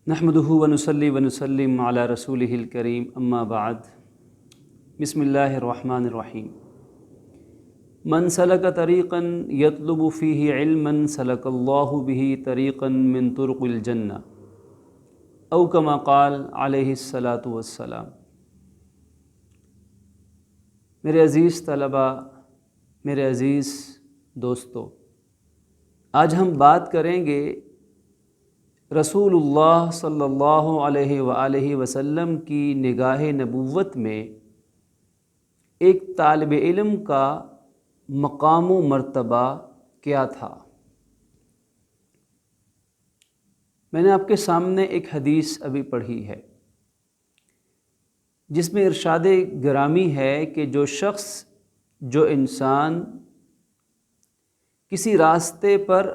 نحمدہ ونصلی ونسلم علی رسولہ الکریم اما بعد بسم اللہ الرحمن الرحیم من سلک طریقا یطلب فیہ علما سلک اللہ بہ طریقا من طرق الجنہ او کما قال علیہ الصلاۃ والسلام۔ میرے عزیز طلباء، میرے عزیز دوستو، آج ہم بات کریں گے رسول اللہ صلی اللہ علیہ وآلہ وسلم کی نگاہ نبوت میں ایک طالب علم کا مقام و مرتبہ کیا تھا۔ میں نے آپ کے سامنے ایک حدیث ابھی پڑھی ہے جس میں ارشاد گرامی ہے کہ جو انسان کسی راستے پر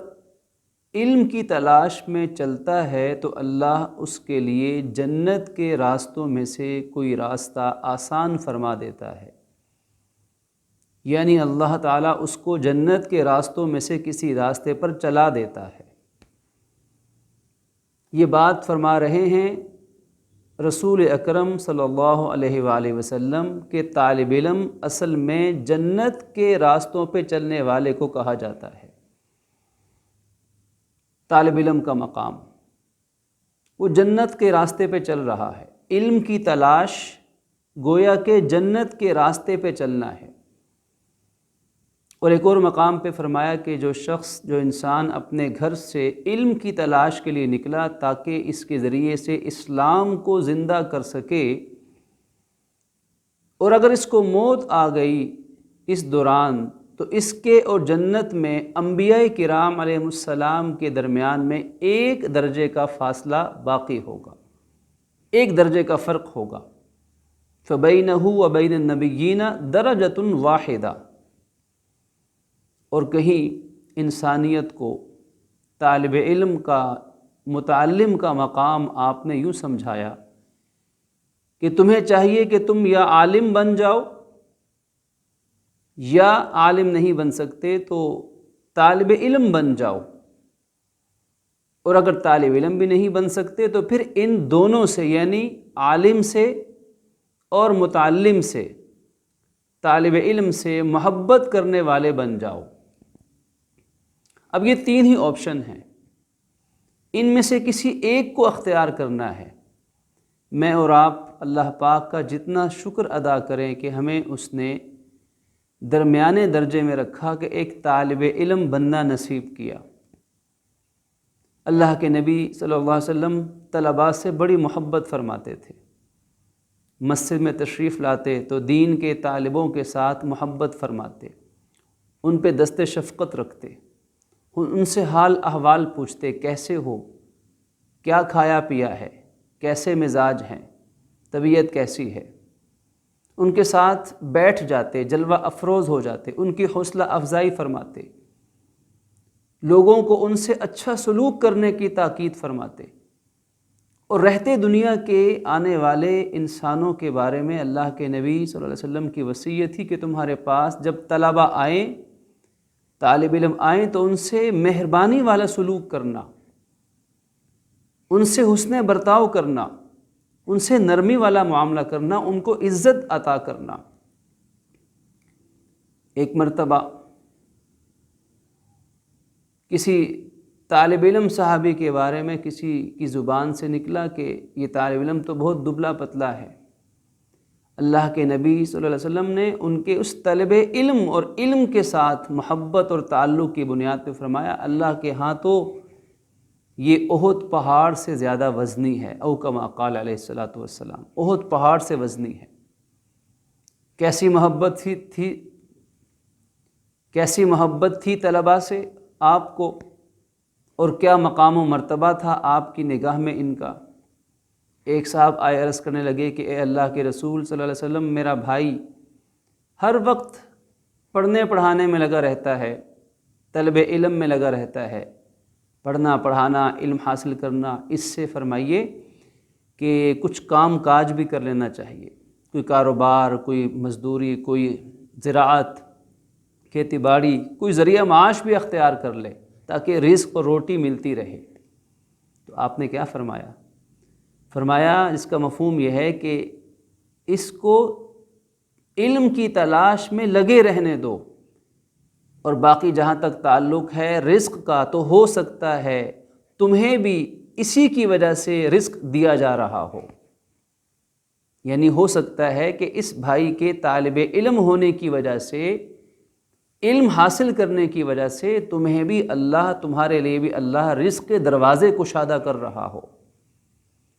علم کی تلاش میں چلتا ہے تو اللہ اس کے لیے جنت کے راستوں میں سے کوئی راستہ آسان فرما دیتا ہے، یعنی اللہ تعالیٰ اس کو جنت کے راستوں میں سے کسی راستے پر چلا دیتا ہے۔ یہ بات فرما رہے ہیں رسول اکرم صلی اللہ علیہ وآلہ وسلم کہ طالب علم اصل میں جنت کے راستوں پہ چلنے والے کو کہا جاتا ہے۔ طالب علم کا مقام، وہ جنت کے راستے پہ چل رہا ہے، علم کی تلاش گویا کہ جنت کے راستے پہ چلنا ہے۔ اور ایک اور مقام پہ فرمایا کہ جو انسان اپنے گھر سے علم کی تلاش کے لیے نکلا تاکہ اس کے ذریعے سے اسلام کو زندہ کر سکے، اور اگر اس کو موت آ گئی اس دوران تو اس کے اور جنت میں انبیاء کرام علیہ السلام کے درمیان میں ایک درجے کا فاصلہ باقی ہوگا، ایک درجے کا فرق ہوگا۔ فَبَيْنَهُ وَبَيْنَ النَّبِيِّينَ دَرَجَةٌ وَاحِدَةٌ۔ اور کہیں انسانیت کو طالب علم کا، متعلم کا مقام آپ نے یوں سمجھایا کہ تمہیں چاہیے کہ تم یا عالم بن جاؤ، یا عالم نہیں بن سکتے تو طالب علم بن جاؤ، اور اگر طالب علم بھی نہیں بن سکتے تو پھر ان دونوں سے یعنی عالم سے اور متعلم سے، طالب علم سے محبت کرنے والے بن جاؤ۔ اب یہ تین ہی آپشن ہیں، ان میں سے کسی ایک کو اختیار کرنا ہے۔ میں اور آپ اللہ پاک کا جتنا شکر ادا کریں کہ ہمیں اس نے درمیانے درجے میں رکھا کہ ایک طالب علم بننا نصیب کیا۔ اللہ کے نبی صلی اللہ علیہ وسلم طلباء سے بڑی محبت فرماتے تھے، مسجد میں تشریف لاتے تو دین کے طالبوں کے ساتھ محبت فرماتے، ان پہ دست شفقت رکھتے، ان سے حال احوال پوچھتے، کیسے ہو، کیا کھایا پیا ہے، کیسے مزاج ہیں، طبیعت کیسی ہے۔ ان کے ساتھ بیٹھ جاتے، جلوہ افروز ہو جاتے، ان کی حوصلہ افزائی فرماتے، لوگوں کو ان سے اچھا سلوک کرنے کی تاکید فرماتے، اور رہتے دنیا کے آنے والے انسانوں کے بارے میں اللہ کے نبی صلی اللہ علیہ وسلم کی وصیت تھی کہ تمہارے پاس جب طلبہ آئیں، طالب علم آئیں تو ان سے مہربانی والا سلوک کرنا، ان سے حسن برتاؤ کرنا، ان سے نرمی والا معاملہ کرنا، ان کو عزت عطا کرنا۔ ایک مرتبہ کسی طالب علم صحابی کے بارے میں کسی کی زبان سے نکلا کہ یہ طالب علم تو بہت دبلا پتلا ہے۔ اللہ کے نبی صلی اللہ علیہ وسلم نے ان کے اس طالب علم اور علم کے ساتھ محبت اور تعلق کی بنیاد پہ فرمایا، اللہ کے ہاں تو یہ احد پہاڑ سے زیادہ وزنی ہے، او کما قال علیہ الصلاۃ والسلام، احد پہاڑ سے وزنی ہے۔ کیسی محبت تھی طلباء سے آپ کو، اور کیا مقام و مرتبہ تھا آپ کی نگاہ میں ان کا۔ ایک صاحب آئے عرض کرنے لگے کہ اے اللہ کے رسول صلی اللہ علیہ وسلم، میرا بھائی ہر وقت پڑھنے پڑھانے میں لگا رہتا ہے، طلب علم میں لگا رہتا ہے، پڑھنا پڑھانا، علم حاصل کرنا، اس سے فرمائیے کہ کچھ کام کاج بھی کر لینا چاہیے، کوئی کاروبار، کوئی مزدوری، کوئی زراعت، کھیتی باڑی، کوئی ذریعہ معاش بھی اختیار کر لے تاکہ رزق اور روٹی ملتی رہے۔ تو آپ نے کیا فرمایا؟ فرمایا اس کا مفہوم یہ ہے کہ اس کو علم کی تلاش میں لگے رہنے دو، اور باقی جہاں تک تعلق ہے رزق کا، تو ہو سکتا ہے تمہیں بھی اسی کی وجہ سے رزق دیا جا رہا ہو، یعنی ہو سکتا ہے کہ اس بھائی کے طالب علم ہونے کی وجہ سے، علم حاصل کرنے کی وجہ سے تمہیں بھی اللہ، تمہارے لیے بھی اللہ رزق کے دروازے کشادہ کر رہا ہو۔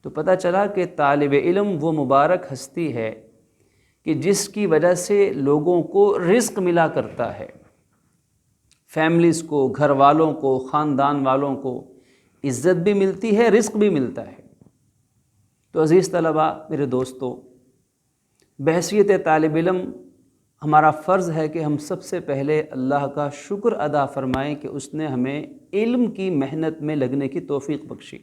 تو پتہ چلا کہ طالب علم وہ مبارک ہستی ہے کہ جس کی وجہ سے لوگوں کو رزق ملا کرتا ہے، فیملیز کو، گھر والوں کو، خاندان والوں کو عزت بھی ملتی ہے، رزق بھی ملتا ہے۔ تو عزیز طلباء، میرے دوستو، بحیثیت طالب علم ہمارا فرض ہے کہ ہم سب سے پہلے اللہ کا شکر ادا فرمائیں کہ اس نے ہمیں علم کی محنت میں لگنے کی توفیق بخشی۔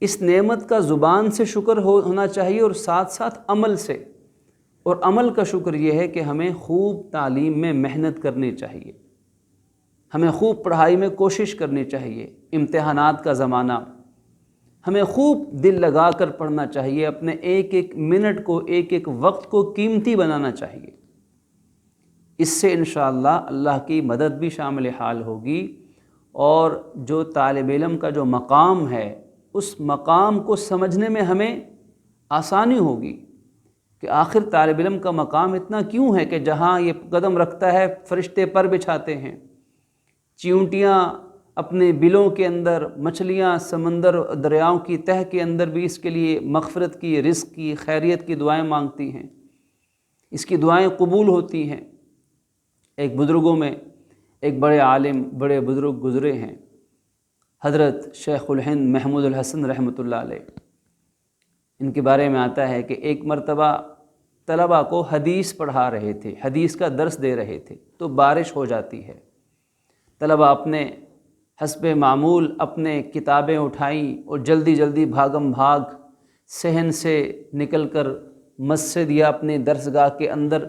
اس نعمت کا زبان سے شکر ہونا چاہیے اور ساتھ ساتھ عمل سے، اور عمل کا شکر یہ ہے کہ ہمیں خوب تعلیم میں محنت کرنی چاہیے، ہمیں خوب پڑھائی میں کوشش کرنی چاہیے۔ امتحانات کا زمانہ، ہمیں خوب دل لگا کر پڑھنا چاہیے، اپنے ایک ایک منٹ کو، ایک ایک وقت کو قیمتی بنانا چاہیے۔ اس سے انشاءاللہ اللہ کی مدد بھی شامل حال ہوگی، اور جو طالب علم کا جو مقام ہے اس مقام کو سمجھنے میں ہمیں آسانی ہوگی کہ آخر طالب علم کا مقام اتنا کیوں ہے کہ جہاں یہ قدم رکھتا ہے فرشتے پر بچھاتے ہیں، چیونٹیاں اپنے بلوں کے اندر، مچھلیاں سمندر دریاؤں کی تہہ کے اندر بھی اس کے لیے مغفرت کی، رزق کی، خیریت کی دعائیں مانگتی ہیں، اس کی دعائیں قبول ہوتی ہیں۔ ایک بزرگوں میں ایک بڑے عالم، بڑے بزرگ گزرے ہیں، حضرت شیخ الہند محمود الحسن رحمۃ اللہ علیہ۔ ان کے بارے میں آتا ہے کہ ایک مرتبہ طلباء کو حدیث پڑھا رہے تھے، حدیث کا درس دے رہے تھے، تو بارش ہو جاتی ہے۔ طلباء اپنے حسب معمول اپنے کتابیں اٹھائیں اور جلدی جلدی بھاگم بھاگ صحن سے نکل کر مسجد یا اپنے درسگاہ کے اندر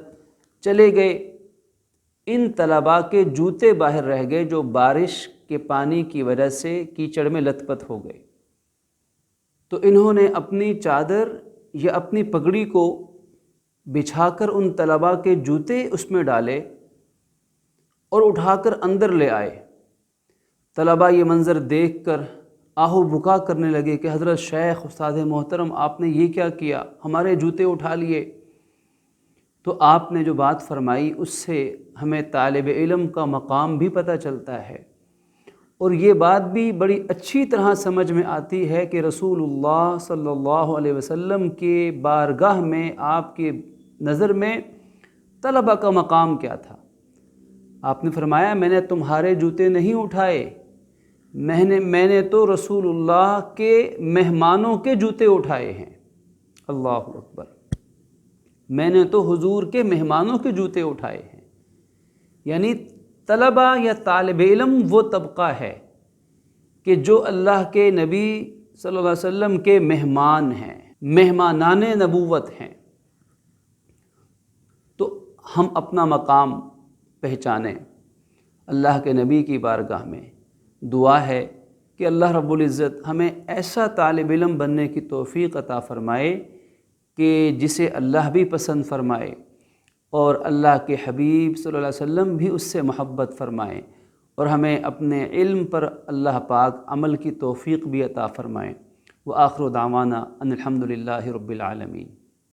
چلے گئے۔ ان طلباء کے جوتے باہر رہ گئے جو بارش کے پانی کی وجہ سے کیچڑ میں لت پت ہو گئے۔ تو انہوں نے اپنی چادر یا اپنی پگڑی کو بچھا کر ان طلباء کے جوتے اس میں ڈالے اور اٹھا کر اندر لے آئے۔ طلباء یہ منظر دیکھ کر آہو بکا کرنے لگے کہ حضرت شیخ، استاد محترم، آپ نے یہ کیا کیا، ہمارے جوتے اٹھا لیے۔ تو آپ نے جو بات فرمائی اس سے ہمیں طالب علم کا مقام بھی پتہ چلتا ہے، اور یہ بات بھی بڑی اچھی طرح سمجھ میں آتی ہے کہ رسول اللہ صلی اللہ علیہ وسلم کے بارگاہ میں، آپ کے نظر میں طلباء کا مقام کیا تھا۔ آپ نے فرمایا میں نے تمہارے جوتے نہیں اٹھائے، میں نے تو رسول اللہ کے مہمانوں کے جوتے اٹھائے ہیں۔ اللہ اکبر، میں نے تو حضور کے مہمانوں کے جوتے اٹھائے ہیں۔ یعنی طلباء یا طالب علم وہ طبقہ ہے کہ جو اللہ کے نبی صلی اللہ علیہ وسلم کے مہمان ہیں، مہمانان نبوت ہیں۔ تو ہم اپنا مقام پہچانیں اللہ کے نبی کی بارگاہ میں۔ دعا ہے کہ اللہ رب العزت ہمیں ایسا طالب علم بننے کی توفیق عطا فرمائے کہ جسے اللہ بھی پسند فرمائے اور اللہ کے حبیب صلی اللہ علیہ وسلم بھی اس سے محبت فرمائیں، اور ہمیں اپنے علم پر اللہ پاک عمل کی توفیق بھی عطا فرمائیں۔ وآخر دعوانا ان الحمد للہ رب العالمین۔